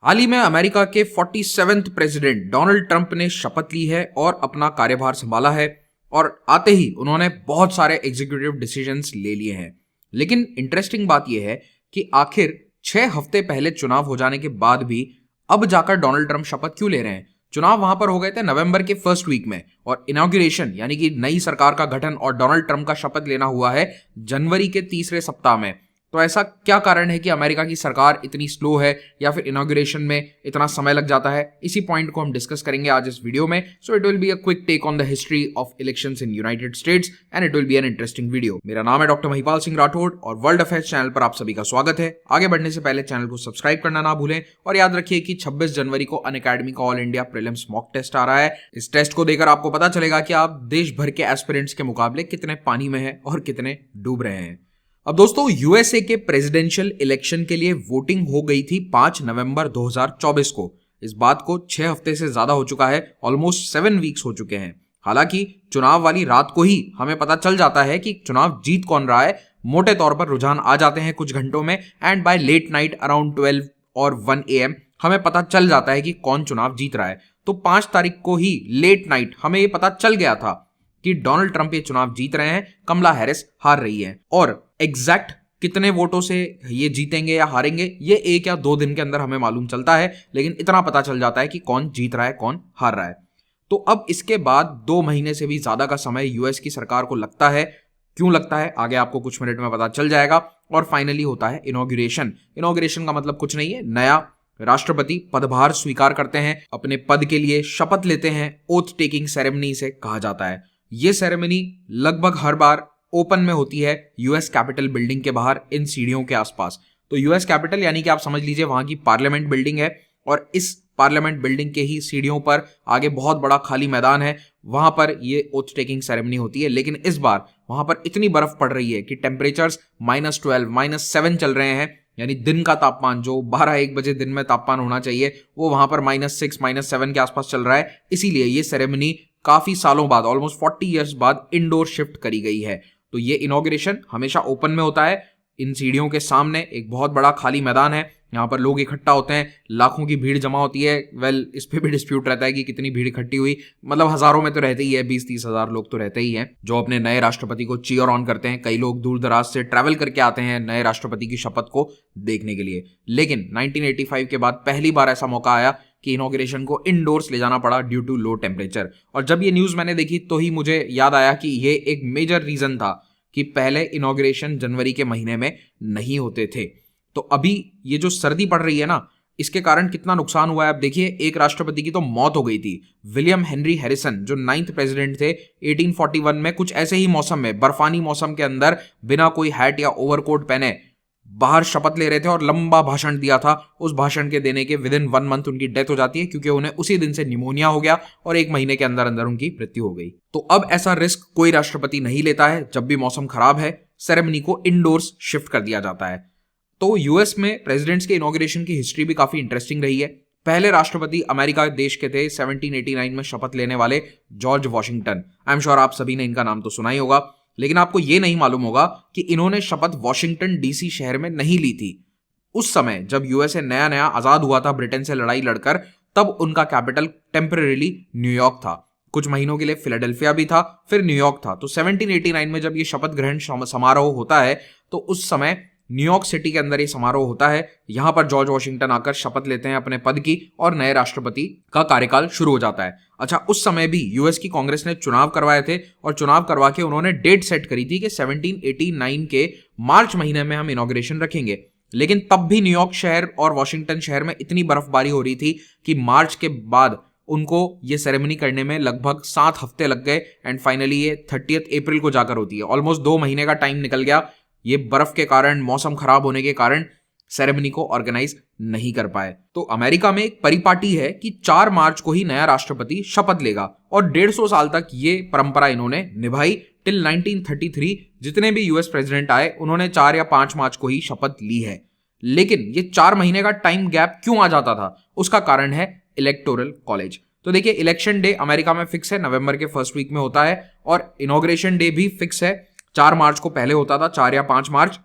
हाल ही में अमेरिका के 47वें president Donald Trump ने शपथ ली है और अपना कार्यभार संभाला है और आते ही उन्होंने बहुत सारे एग्जीक्यूटिव डिसीजंस ले लिए हैं। लेकिन इंटरेस्टिंग बात यह है कि आखिर 6 हफ्ते पहले चुनाव हो जाने के बाद भी अब जाकर डोनाल्ड ट्रंप शपथ क्यों ले रहे हैं। चुनाव वहां पर हो गए थे नवंबर के फर्स्ट वीक में और इनॉग्रेशन यानी कि नई सरकार का गठन और डोनाल्ड ट्रंप का शपथ लेना हुआ है जनवरी के तीसरे सप्ताह में। तो ऐसा क्या कारण है कि अमेरिका की सरकार इतनी स्लो है या फिर इनॉग्रेशन में इतना समय लग जाता है, इसी पॉइंट को हम डिस्कस करेंगे आज इस वीडियो में। So it will be a quick take on the history of elections in United States and it will be an interesting video. मेरा नाम है डॉक्टर महिपाल सिंह राठौड़ और वर्ल्ड अफेयर्स चैनल पर आप सभी का स्वागत है। आगे बढ़ने से पहले चैनल को सब्सक्राइब करना ना भूलें और याद रखिए कि 26 जनवरी को अनअकैडमी का all India prelims mock test आ रहा है। इस टेस्ट को देकर आपको पता चलेगा कि आप देश भर के एस्पिरेंट्स के मुकाबले कितने पानी में हैं और कितने डूब रहे हैं। अब दोस्तों, यूएसए के प्रेसिडेंशियल इलेक्शन के लिए वोटिंग हो गई थी 5 नवंबर 2024 को। इस बात को 6 हफ्ते से ज्यादा हो चुका है, ऑलमोस्ट 7 वीक्स हो चुके हैं। हालांकि चुनाव वाली रात को ही हमें पता चल जाता है कि चुनाव जीत कौन रहा है। मोटे तौर पर रुझान आ जाते हैं कुछ घंटों में and by late night around 12 और 1 AM हमें पता चल जाता है कि कौन चुनाव जीत रहा है। तो 5 तारीख को ही लेट नाइट हमें ये पता चल गया था कि डोनाल्ड ट्रंप ये चुनाव जीत रहे हैं, कमला हैरिस हार रही है। और एग्जैक्ट कितने वोटों से ये जीतेंगे या हारेंगे ये 1 या 2 दिन के अंदर हमें मालूम चलता है, लेकिन इतना पता चल जाता है कि कौन जीत रहा है कौन हार रहा है। तो अब इसके बाद 2 महीने से भी ज्यादा का समय यूएस की सरकार को लगता है। क्यों लगता है आगे आपको कुछ मिनट में पता चल जाएगा। और फाइनली होता है इनॉग्रेशन। इनॉग्रेशन का मतलब कुछ नहीं है, नया राष्ट्रपति पदभार स्वीकार करते हैं, अपने पद के लिए शपथ लेते हैं। ओथ टेकिंग सेरेमनी से कहा जाता है। यह सेरेमनी लगभग हर बार ओपन में होती है यूएस कैपिटल बिल्डिंग के बाहर इन सीढ़ियों के आसपास। तो यूएस कैपिटल यानी कि आप समझ लीजिए वहां की पार्लियामेंट बिल्डिंग है और इस पार्लियामेंट बिल्डिंग के ही सीढ़ियों पर आगे बहुत बड़ा खाली मैदान है, वहां पर ये ओथ टेकिंग सेरेमनी होती है। लेकिन इस बार वहां पर इतनी बर्फ पड़ रही है कि टेम्परेचर्स -12 -7 चल रहे हैं, यानी दिन का तापमान जो 12-1 बजे दिन में तापमान होना चाहिए वो वहां पर -6 -7 के आसपास चल रहा है। इसीलिए ये सेरेमनी काफी सालों बाद, ऑलमोस्ट 40 ईयर्स बाद इंडोर शिफ्ट करी गई है। तो ये इनॉग्रेशन हमेशा ओपन में होता है। इन सीढ़ियों के सामने एक बहुत बड़ा खाली मैदान है, यहाँ पर लोग इकट्ठा होते हैं, लाखों की भीड़ जमा होती है। इस पे भी डिस्प्यूट रहता है कि कितनी भीड़ इकट्ठी हुई, मतलब हजारों में तो रहते ही है, 20-30 हजार लोग तो रहते ही हैं जो अपने नए राष्ट्रपति को चीयर ऑन करते हैं। कई लोग दूर दराज से ट्रैवल करके आते हैं नए राष्ट्रपति की शपथ को देखने के लिए। लेकिन 1985 के बाद पहली बार ऐसा मौका आया कि इनॉग्रेशन को इंडोर्स ले जाना पड़ा ड्यू टू लो टेम्परेचर। और जब ये न्यूज मैंने देखी तो ही मुझे याद आया कि ये एक मेजर रीजन था कि पहले इनॉग्रेशन जनवरी के महीने में नहीं होते थे। तो अभी ये जो सर्दी पड़ रही है ना, इसके कारण कितना नुकसान हुआ है आप देखिए। एक राष्ट्रपति की तो मौत हो गई थी, विलियम हेनरी हैरिसन, जो 9th प्रेसिडेंट थे 1841 में। कुछ ऐसे ही मौसम में, बर्फानी मौसम के अंदर, बिना कोई हैट या ओवरकोट पहने बाहर शपथ ले रहे थे और लंबा भाषण दिया था। उस भाषण के देने के विदिन 1 मंथ उनकी डेथ हो जाती है क्योंकि उन्हें उसी दिन से निमोनिया हो गया और 1 महीने के अंदर अंदर उनकी मृत्यु हो गई। तो अब ऐसा रिस्क कोई राष्ट्रपति नहीं लेता है। जब भी मौसम खराब है, सेरेमनी को इंडोर्स शिफ्ट कर दिया जाता है। तो यूएस में प्रेसिडेंट्स के इनॉग्रेशन की हिस्ट्री भी काफी इंटरेस्टिंग रही है। पहले राष्ट्रपति अमेरिका देश के थे 1789 में शपथ लेने वाले George Washington. I am sure आप सभी ने इनका नाम तो सुना ही होगा, लेकिन आपको यह नहीं मालूम होगा कि इन्होंने शपथ वॉशिंगटन डीसी शहर में नहीं ली थी। उस समय जब यूएसए नया नया आजाद हुआ था ब्रिटेन से लड़ाई लड़कर, तब उनका कैपिटल टेम्परेरीली न्यूयॉर्क था। कुछ महीनों के लिए फिलाडेल्फिया भी था, फिर न्यूयॉर्क था। तो 1789 में जब ये शपथ ग्रहण समारोह होता है तो उस समय न्यूयॉर्क सिटी के अंदर ये समारोह होता है। यहां पर जॉर्ज वॉशिंगटन आकर शपथ लेते हैं अपने पद की और नए राष्ट्रपति का कार्यकाल शुरू हो जाता है। अच्छा, उस समय भी यूएस की कांग्रेस ने चुनाव करवाए थे और चुनाव करवा के उन्होंने डेट सेट करी थी कि 1789 के मार्च महीने में हम इनॉग्रेशन रखेंगे। लेकिन तब भी न्यूयॉर्क शहर और वॉशिंगटन शहर में इतनी बर्फबारी हो रही थी कि मार्च के बाद उनको ये सेरेमनी करने में लगभग 7 हफ्ते लग गए एंड फाइनली ये 30 अप्रैल को जाकर होती है। ऑलमोस्ट 2 महीने का टाइम निकल गया। ये बर्फ के कारण, मौसम खराब होने के कारण सेरेमनी को ऑर्गेनाइज नहीं कर पाए। तो अमेरिका में एक परिपाटी है कि 4 मार्च को ही नया राष्ट्रपति शपथ लेगा और 150 साल तक ये परंपरा इन्होंने निभाई टिल 1933। जितने भी यूएस प्रेसिडेंट आए उन्होंने 4 या 5 मार्च को ही शपथ ली है। लेकिन ये 4 महीने का टाइम गैप क्यों आ जाता था, उसका कारण है इलेक्टोरल कॉलेज। तो देखिए, इलेक्शन डे अमेरिका में फिक्स है, नवंबर के फर्स्ट वीक में होता है और इनॉग्रेशन डे भी फिक्स है, 4 मार्च को पहले होता था, 4 या 5 मार्च।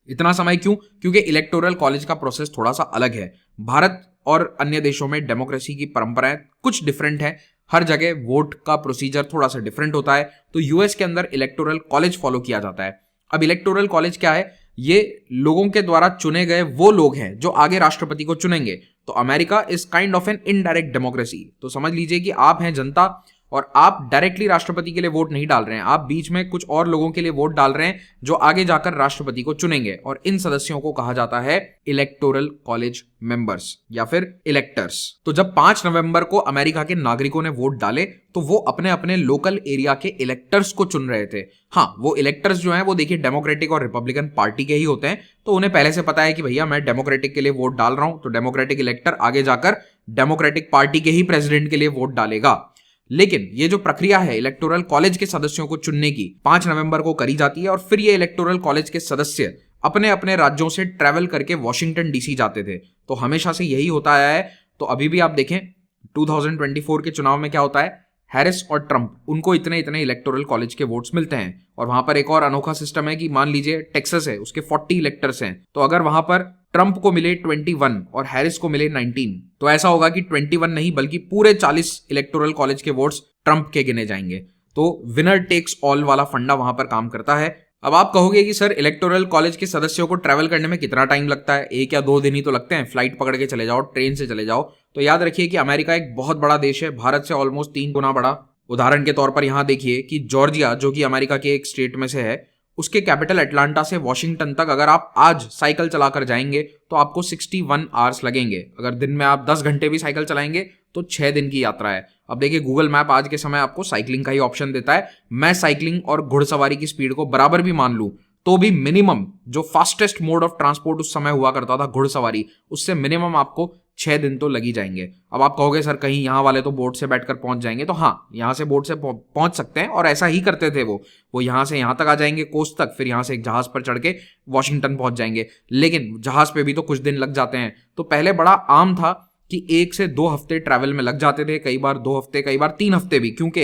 इतना समय क्यों? क्योंकि इलेक्टोरल कॉलेज का प्रोसेस थोड़ा सा अलग है। भारत और अन्य देशों में डेमोक्रेसी की परंपराएं कुछ डिफरेंट है, हर जगह वोट का प्रोसीजर थोड़ा सा डिफरेंट होता है। तो यूएस के अंदर इलेक्टोरल कॉलेज फॉलो किया जाता है। अब इलेक्टोरल कॉलेज क्या है? ये लोगों के द्वारा चुने गए वो लोग हैं जो आगे राष्ट्रपति को चुनेंगे। तो America is kind of an indirect democracy. तो समझ लीजिए कि आप हैं जनता और आप डायरेक्टली राष्ट्रपति के लिए वोट नहीं डाल रहे हैं, आप बीच में कुछ और लोगों के लिए वोट डाल रहे हैं जो आगे जाकर राष्ट्रपति को चुनेंगे, और इन सदस्यों को कहा जाता है इलेक्टोरल कॉलेज मेंबर्स या फिर इलेक्टर्स। तो जब 5 नवंबर को अमेरिका के नागरिकों ने वोट डाले तो वो अपने अपने लोकल एरिया के इलेक्टर्स को चुन रहे थे। हाँ, वो इलेक्टर्स जो हैं वो देखिए डेमोक्रेटिक और रिपब्लिकन पार्टी के ही होते हैं, तो उन्हें पहले से पता है कि भैया मैं डेमोक्रेटिक के लिए वोट डाल रहा हूं, तो डेमोक्रेटिक इलेक्टर आगे जाकर डेमोक्रेटिक पार्टी के ही प्रेसिडेंट के लिए वोट डालेगा। लेकिन ये जो प्रक्रिया है इलेक्टोरल कॉलेज के सदस्यों को चुनने की 5 नवंबर को करी जाती है, और फिर ये इलेक्टोरल कॉलेज के सदस्य अपने अपने राज्यों से ट्रैवल करके वॉशिंगटन डीसी जाते थे। तो हमेशा से यही होता आया है। तो अभी भी आप देखें 2024 के चुनाव में क्या होता है, हैरिस और ट्रंप, उनको इतने इतने इलेक्टोरल कॉलेज के वोट्स मिलते हैं। और वहां पर एक और अनोखा सिस्टम है कि मान लीजिए टेक्सास है, उसके 40 इलेक्टर्स हैं, तो अगर वहां पर ट्रंप को मिले 21 और हैरिस को मिले 19, तो ऐसा होगा कि 21 नहीं बल्कि पूरे 40 इलेक्टोरल कॉलेज के वोट्स ट्रंप के गिने जाएंगे। तो विनर टेक्स ऑल वाला फंडा वहां पर काम करता है। अब आप कहोगे कि सर इलेक्टोरल कॉलेज के सदस्यों को ट्रैवल करने में कितना टाइम लगता है? 1 या 2 दिन ही तो लगते हैं, फ्लाइट पकड़ के चले जाओ, ट्रेन से चले जाओ। तो याद रखिए कि अमेरिका एक बहुत बड़ा देश है, भारत से ऑलमोस्ट 3 गुना बड़ा। उदाहरण के तौर पर यहां देखिए कि जॉर्जिया, जो कि अमेरिका के एक स्टेट में से है, उसके कैपिटल अटलांटा से वॉशिंगटन तक अगर आप आज साइकिल चलाकर जाएंगे तो आपको 61 आवर्स लगेंगे। अगर दिन में आप 10 घंटे भी साइकिल चलाएंगे तो 6 दिन की यात्रा है। अब देखिए गूगल मैप आज के समय आपको साइकिलिंग का ही ऑप्शन देता है। मैं साइकिलिंग और घुड़सवारी की स्पीड को बराबर भी मान लूं तो भी मिनिमम जो फास्टेस्ट मोड ऑफ ट्रांसपोर्ट उस समय हुआ करता था घुड़सवारी, उससे मिनिमम आपको 6 दिन तो लग ही जाएंगे। अब आप कहोगे सर कहीं यहाँ वाले तो बोट से बैठकर पहुंच जाएंगे, तो हाँ, यहाँ से बोट से पहुंच सकते हैं, और ऐसा ही करते थे वो यहाँ से यहाँ तक आ जाएंगे कोस्ट तक, फिर यहाँ से एक जहाज पर चढ़ के वॉशिंगटन पहुंच जाएंगे। लेकिन जहाज पे भी तो कुछ दिन लग जाते हैं। तो पहले बड़ा आम था कि 1 से 2 हफ्ते ट्रैवल में लग जाते थे, कई बार 2 हफ्ते, कई बार 3 हफ्ते भी, क्योंकि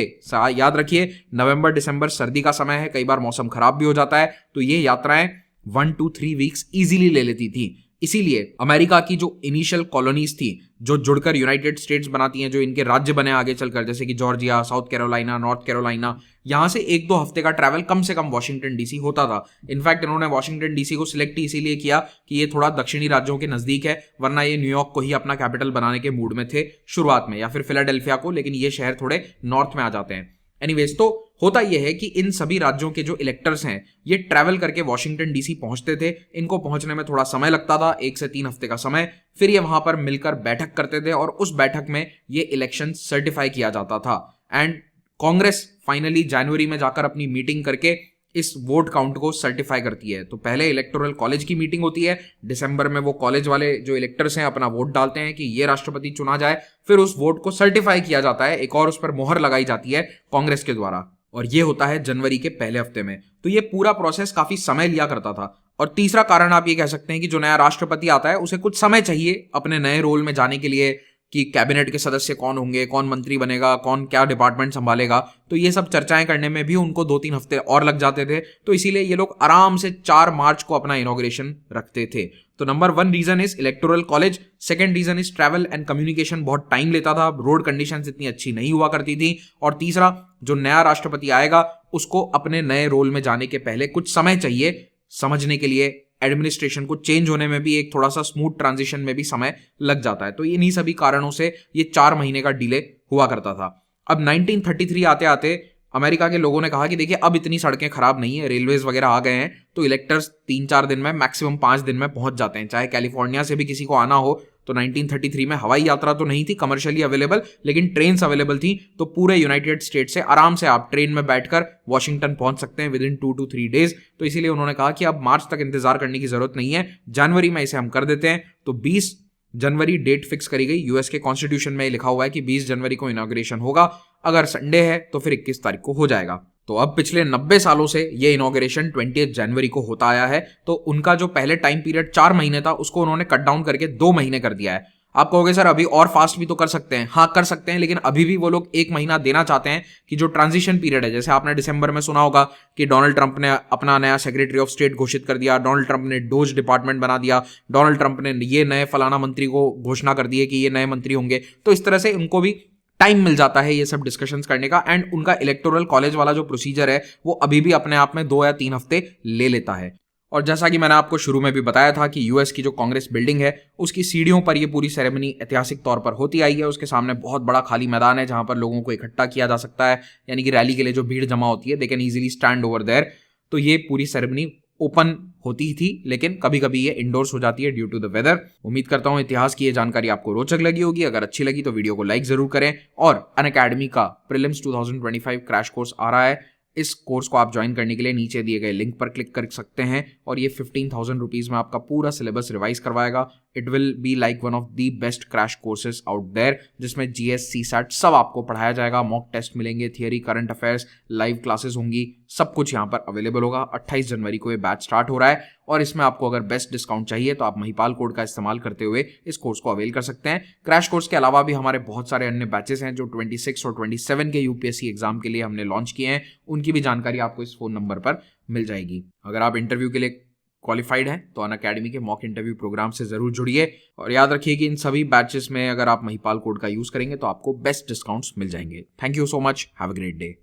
याद रखिए नवंबर दिसंबर सर्दी का समय है, कई बार मौसम खराब भी हो जाता है। तो ये यात्राएं 1 to 3 वीक्स इजीली ले लेती थी। इसीलिए अमेरिका की जो इनिशियल कॉलोनीज थी, जो जुड़कर यूनाइटेड स्टेट्स बनाती हैं, जो इनके राज्य बने आगे चलकर, जैसे कि Georgia, south Carolina, north Carolina, यहां से 1-2 हफ्ते का ट्रैवल कम से कम वॉशिंगटन डीसी होता था। इनफैक्ट इन्होंने वॉशिंगटन डीसी को सिलेक्ट इसीलिए किया कि ये थोड़ा दक्षिणी राज्यों के नजदीक है, वरना ये न्यूयॉर्क को ही अपना कैपिटल बनाने के मूड में थे शुरुआत में, या फिर फिलाडेल्फिया को, लेकिन ये शहर थोड़े नॉर्थ में आ जाते हैं। एनीवेज, तो होता यह है कि इन सभी राज्यों के जो इलेक्टर्स हैं ये ट्रैवल करके वॉशिंगटन डीसी पहुंचते थे। इनको पहुंचने में थोड़ा समय लगता था, 1 से 3 हफ्ते का समय। फिर ये वहां पर मिलकर बैठक करते थे और उस बैठक में ये इलेक्शन सर्टिफाई किया जाता था। एंड कांग्रेस फाइनली जनवरी में जाकर अपनी मीटिंग करके इस वोट काउंट को सर्टिफाई करती है। तो पहले इलेक्टोरल कॉलेज की मीटिंग होती है, दिसंबर में वो कॉलेज वाले जो इलेक्टर्स हैं अपना वोट डालते हैं कि ये राष्ट्रपति चुना जाए, फिर उस वोट को सर्टिफाई किया जाता है, एक और उस पर मोहर लगाई जाती है कांग्रेस के द्वारा, और ये होता है जनवरी के पहले हफ्ते में। तो ये पूरा प्रोसेस काफी समय लिया करता था। और तीसरा कारण आप ये कह सकते हैं कि जो नया राष्ट्रपति आता है उसे कुछ समय चाहिए अपने नए रोल में जाने के लिए, कि कैबिनेट के सदस्य कौन होंगे, कौन मंत्री बनेगा, कौन क्या डिपार्टमेंट संभालेगा। तो ये सब चर्चाएं करने में भी उनको 2-3 हफ्ते और लग जाते थे। तो इसीलिए ये लोग आराम से 4 मार्च को अपना इनॉग्रेशन रखते थे। तो number 1 reason is electoral college. Second reason is travel and communication, बहुत टाइम लेता था, रोड कंडीशंस इतनी अच्छी नहीं हुआ करती थी। और तीसरा, जो नया राष्ट्रपति आएगा उसको अपने नए रोल में जाने के पहले कुछ समय चाहिए समझने के लिए, एडमिनिस्ट्रेशन को चेंज होने में भी, एक थोड़ा सा स्मूथ ट्रांजिशन में भी समय लग जाता है। तो इन्हीं सभी कारणों से ये 4 महीने का डिले हुआ करता था। अब 1933 आते आते अमेरिका के लोगों ने कहा कि देखिए अब इतनी सड़कें खराब नहीं है, रेलवेज वगैरह आ गए हैं, तो इलेक्टर्स 3-4 दिन में, मैक्सिमम 5 दिन में पहुंच जाते हैं। चाहे कैलिफोर्निया से भी किसी को आना हो तो 1933 में हवाई यात्रा तो नहीं थी कमर्शियली अवेलेबल, लेकिन ट्रेन्स अवेलेबल थी। तो पूरे यूनाइटेड स्टेट से आराम से आप ट्रेन में बैठकर वॉशिंगटन पहुंच सकते हैं विद इन 2 to 3 डेज। तो इसीलिए उन्होंने कहा कि अब मार्च तक इंतजार करने की जरूरत नहीं है, जनवरी में इसे हम कर देते हैं। तो 20 जनवरी डेट फिक्स करी गई। यूएस के कॉन्स्टिट्यूशन में लिखा हुआ है कि 20 जनवरी को इनॉग्रेशन होगा। अगर संडे है तो फिर 21 तारीख को हो जाएगा। तो अब पिछले 90 सालों से ये इनॉग्रेशन 20 जनवरी को होता आया है। तो उनका जो पहले टाइम पीरियड 4 महीने था उसको उन्होंने कट डाउन करके 2 महीने कर दिया है। आप कहोगे सर अभी और फास्ट भी तो कर सकते हैं। हाँ कर सकते हैं, लेकिन अभी भी वो लोग 1 महीना देना चाहते हैं कि जो ट्रांजिशन पीरियड है, जैसे आपने दिसंबर में सुना होगा कि डोनाल्ड ट्रंप ने अपना नया सेक्रेटरी ऑफ स्टेट घोषित कर दिया, डोनाल्ड ट्रंप ने डोज डिपार्टमेंट बना दिया, डोनाल्ड ट्रंप ने ये नए फलाना मंत्री को घोषणा कर दी है कि ये नए मंत्री होंगे। तो इस तरह से उनको भी टाइम मिल जाता है ये सब डिस्कशंस करने का, एंड उनका इलेक्टोरल कॉलेज वाला जो प्रोसीजर है वो अभी भी अपने आप में 2 या 3 हफ्ते ले लेता है। और जैसा कि मैंने आपको शुरू में भी बताया था कि यूएस की जो कांग्रेस बिल्डिंग है उसकी सीढ़ियों पर ये पूरी सेरेमनी ऐतिहासिक तौर पर होती आई है। उसके सामने बहुत बड़ा खाली मैदान है जहां पर लोगों को इकट्ठा किया जा सकता है, यानी कि रैली के लिए जो भीड़ जमा होती है they can easily stand over there. तो ये पूरी सेरेमनी ओपन होती थी, लेकिन कभी कभी ये इंडोर्स हो जाती है ड्यू टू द वेदर। उम्मीद करता हूं इतिहास की ये जानकारी आपको रोचक लगी होगी। अगर अच्छी लगी तो वीडियो को लाइक जरूर करें। और अनअकैडमी का प्रीलिम्स 2025 क्रैश कोर्स आ रहा है, इस कोर्स को आप ज्वाइन करने के लिए नीचे दिए गए लिंक पर क्लिक कर सकते हैं और ये 15,000 रुपीज में आपका पूरा सिलेबस रिवाइज करवाएगा। It will be like one of the best crash courses out there, जिसमें जीएस सीसैट सब आपको पढ़ाया जाएगा, मॉक टेस्ट मिलेंगे, theory, current affairs, live classes होंगी, सब कुछ यहाँ पर अवेलेबल होगा। 28 जनवरी को ये बैच स्टार्ट हो रहा है और इसमें आपको अगर बेस्ट डिस्काउंट चाहिए तो आप महिपाल कोड का इस्तेमाल करते हुए इस कोर्स को अवेल कर सकते हैं। क्रैश कोर्स के अलावा भी हमारे बहुत सारे अन्य बैचेस हैं जो 26 और 27 के यूपीएससी एग्जाम के लिए हमने लॉन्च किए हैं, उनकी भी जानकारी आपको इस फोन नंबर पर मिल जाएगी। अगर आप इंटरव्यू के लिए क्वालिफाइड हैं तो अनअकैडमी के मॉक इंटरव्यू प्रोग्राम से जरूर जुड़िए और याद रखिए कि इन सभी बैचेस में अगर आप महिपाल कोड का यूज करेंगे तो आपको बेस्ट डिस्काउंट्स मिल जाएंगे। Thank you so much, have a great day.